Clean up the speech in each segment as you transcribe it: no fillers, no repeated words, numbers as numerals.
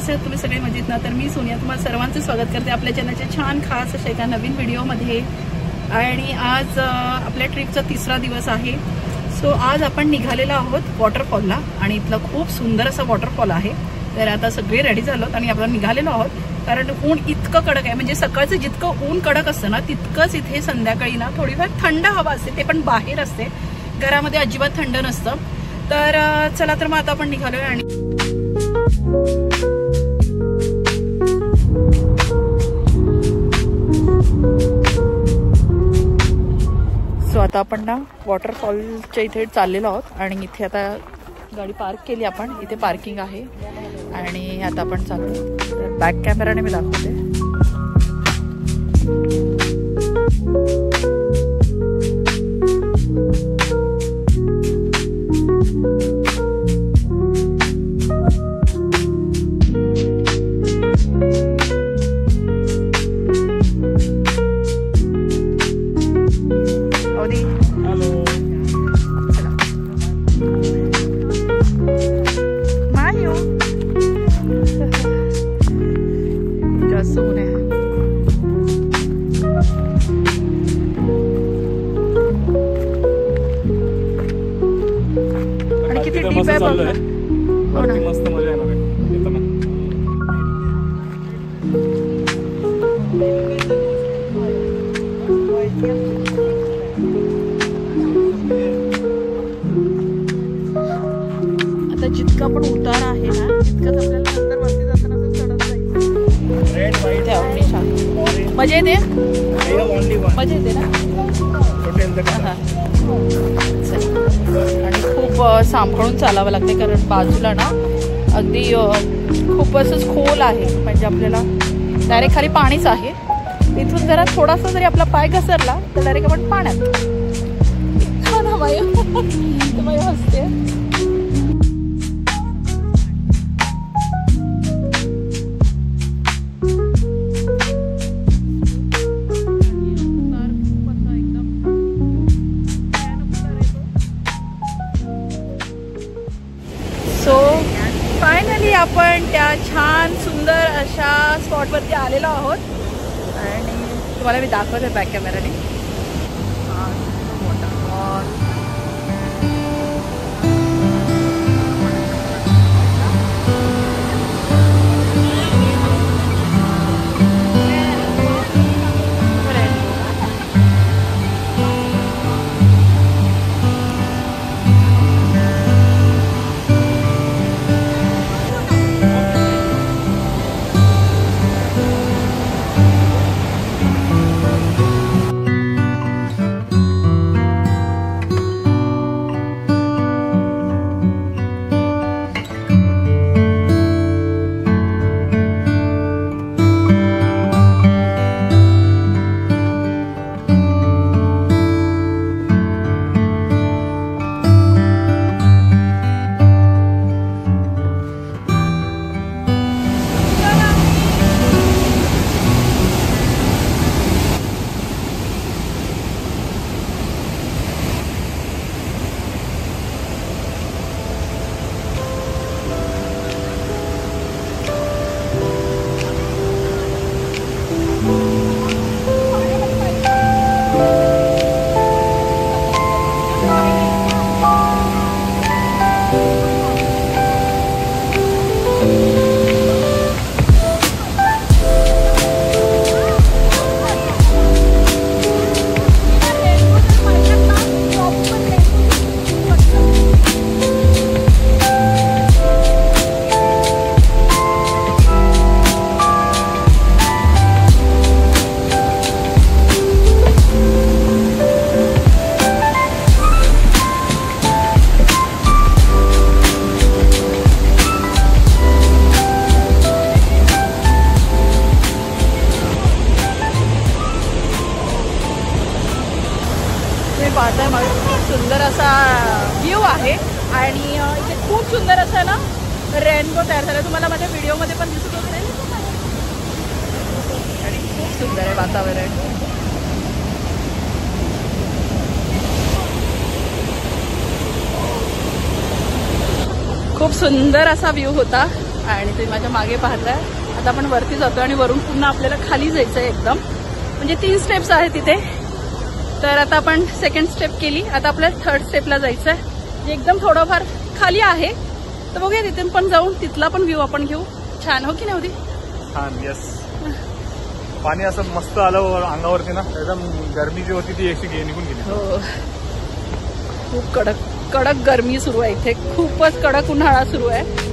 कसे आहात तुम्ही सगळे मजेत ना? तर मी सोनिया तुम्हाला सर्वांचं स्वागत करते आपल्या चॅनलच्या छान खास अशा एका नवीन व्हिडिओमध्ये। आणि आज आपल्या ट्रिपचा तिसरा दिवस आहे। सो आज आपण निघालेलो आहोत वॉटरफॉलला आणि इथला खूप सुंदर असा वॉटरफॉल आहे। तर आता सगळे रेडी झालोत आणि आपण निघालेलो आहोत कारण ऊन इतकं कडक आहे, म्हणजे सकाळचं जितकं ऊन कडक असतं ना तितकंच इथे संध्याकाळी ना थोडीफार थंड हवा असते, ते पण बाहेर असते, घरामध्ये अजिबात थंड नसतं। तर चला तर मग आता आपण निघालोय आणि सो आता आपण ना वॉटरफॉलच्या इथे चाललेलो आहोत आणि इथे आता गाडी पार्क केली आपण, इथे पार्किंग आहे आणि आता आपण चाललो। तर बॅक कॅमेराने मी दाखवते। मस्त मजा येणार आहे येताना। आता जितका पण उतार आहे ना तितकंच आपल्याला नंतर वरती जाताना चढत जायचं। रेड व्हाईट छान मजा येते, मजा येते ना आणि खूप सांभाळून चालावं लागते कारण बाजूला ना अगदी खूप असंच खोल आहे, म्हणजे आपल्याला डायरेक्ट खाली पाणीच आहे। इथून जरा थोडासा जरी आपला पाय घसरला तर डायरेक्ट आपण पाण्यात हसते। सो फायनली आपण त्या छान सुंदर अशा स्पॉटवरती आलेलो आहोत आणि तुम्हाला मी दाखवते बॅक कॅमेराने। पाहताय मला खूप सुंदर असा व्ह्यू आहे आणि इथे खूप सुंदर असा ना रेनबो तयार झाला, तुम्हाला माझ्या व्हिडिओमध्ये पण दिसत होते आणि खूप सुंदर आहे वातावरण। खूप सुंदर असा व्ह्यू होता आणि तुम्ही माझ्या मागे पाहताय. आता आपण वरती जातो आणि वरून पुन्हा आपल्याला खाली जायचं आहे एकदम. म्हणजे 3 स्टेप्स आहेत तिथे. तर आता आपण सेकंड स्टेप केली. आता आपल्याला थर्ड स्टेपला जायचं आहे जे एकदम थोडंफार खाली आहे. तर बघूया तिथून पण जाऊन तिथला पण व्ह्यू आपण घेऊ. छान हो की नाही होती? छान. येस. पाणी असं मस्त आलं अंगावरती ना, एकदम गरमी जी होती ती अशी निघून गेली. हो, खूप कडक कडक गरमी सुरू आहे इथे. खूपच कडक उन्हाळा सुरू आहे.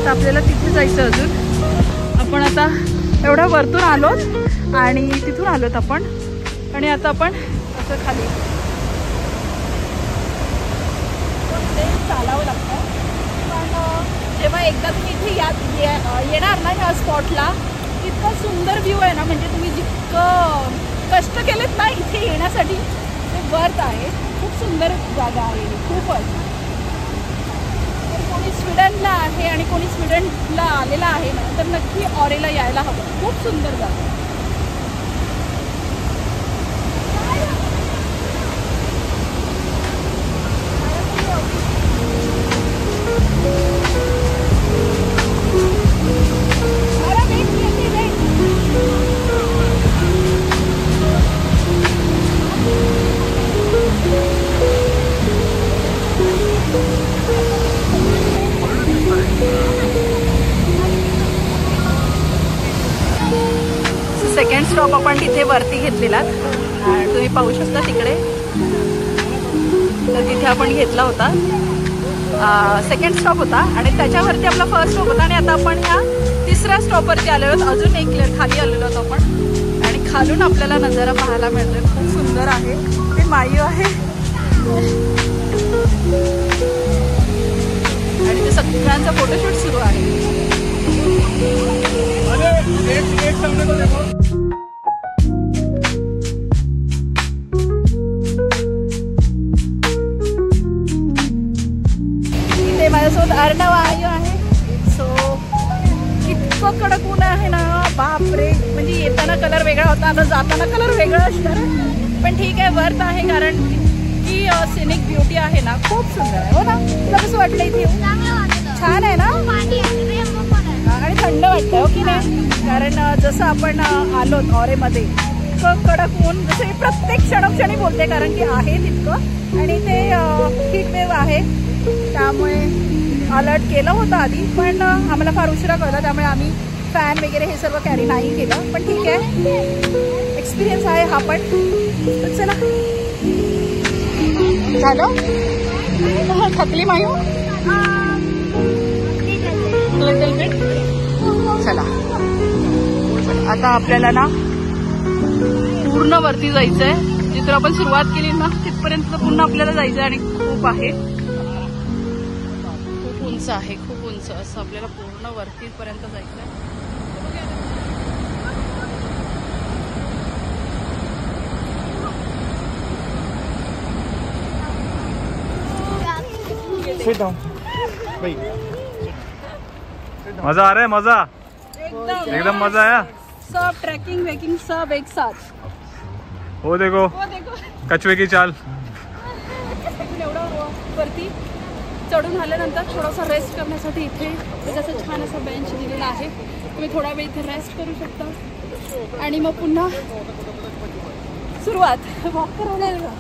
आपल्याला तिथे जायचं अजून. आपण आता एवढ्या वरतून आलोत आणि तिथून आलोत आपण. आणि आता आपण असं खाली चालावं लागतं. पण जेव्हा एकदा तुम्ही इथे येणार ना ह्या स्पॉटला, इतकं सुंदर व्ह्यू आहे ना. म्हणजे तुम्ही जितकं कष्ट केलेत ना इथे येण्यासाठी ते वर्थ आहे. खूप सुंदर जागा आहे खूपच. कोणी स्वीडनला आहे आणि कोणी स्वीडनला आलेला आहे ना तर नक्की ऑरेला यायला हवं. खूप सुंदर जागा. सेकंड स्टॉप आपण तिथे वरती घेतलेला. तुम्ही पाहू शकता तिकडे. तर तिथे आपण घेतला होता. सेकंड स्टॉप होता आणि त्याच्यावरती आपला फर्स्ट स्टॉप होता. आणि आता आपण ह्या तिसऱ्या स्टॉपवरती आलेलो आहोत. अजून एक खाली आलेलो आहोत आपण. आणि खालून आपल्याला नजारा पाहायला मिळतोय. खूप सुंदर आहे. ते मायू आहे आणि ते सगळ्यांचा फोटोशूट सुरू आहे. इथे माझ्यासोबत अर्णव आयू आहे. सो इतकं कडक ऊन आहे ना, बापरे. म्हणजे येताना कलर वेगळा होता, आता जाताना कलर वेगळा असणार. पण ठीक आहे, वर्थ आहे. कारण की सिनिक ब्युटी आहे ना, खूप सुंदर आहे. हो ना? तुला कसं वाटलं इथे? छान आहे ना आणि थंड वाटतं हो की नाही? कारण जसं आपण आलो ऑरेमध्ये इतकं कडक ऊन, जसं प्रत्येक क्षणोक्षणी बोलते. कारण की आहे तितकं. आणि ते हीट वेव्ह आहे त्यामुळे अलर्ट केलं होतं आधी. पण आम्हाला फार उशिरा कळलं त्यामुळे आम्ही फॅन वगैरे हे सर्व कॅरी नाही केलं. पण ठीक आहे, एक्सपिरियन्स आहे हा पण. तर चला, झालं थकली मायू? चला आता आपल्याला ना पूर्ण वरती जायचंय. जिथून आपण सुरुवात केली ना तिथपर्यंत पुन्हा आपल्याला जायचंय. आणि खूप आहे, खूप उंच आहे, खूप उंच. असं आपल्याला पूर्ण वरतीपर्यंत जायचंय. मजा आ रहा है? मजा एकदम मजा आया. सब ट्रैकिंग वेकिंग सब एक साथ. हो देखो कछुए की चाल. एवढं वरती चढून आल्यानंतर थोडासा रेस्ट करण्यासाठी इथे असं छान असा बेंच दिलेला आहे. तुम्ही थोडा वेळ इथे रेस्ट करू शकता आणि मग पुन्हा सुरुवात वॉक करायला.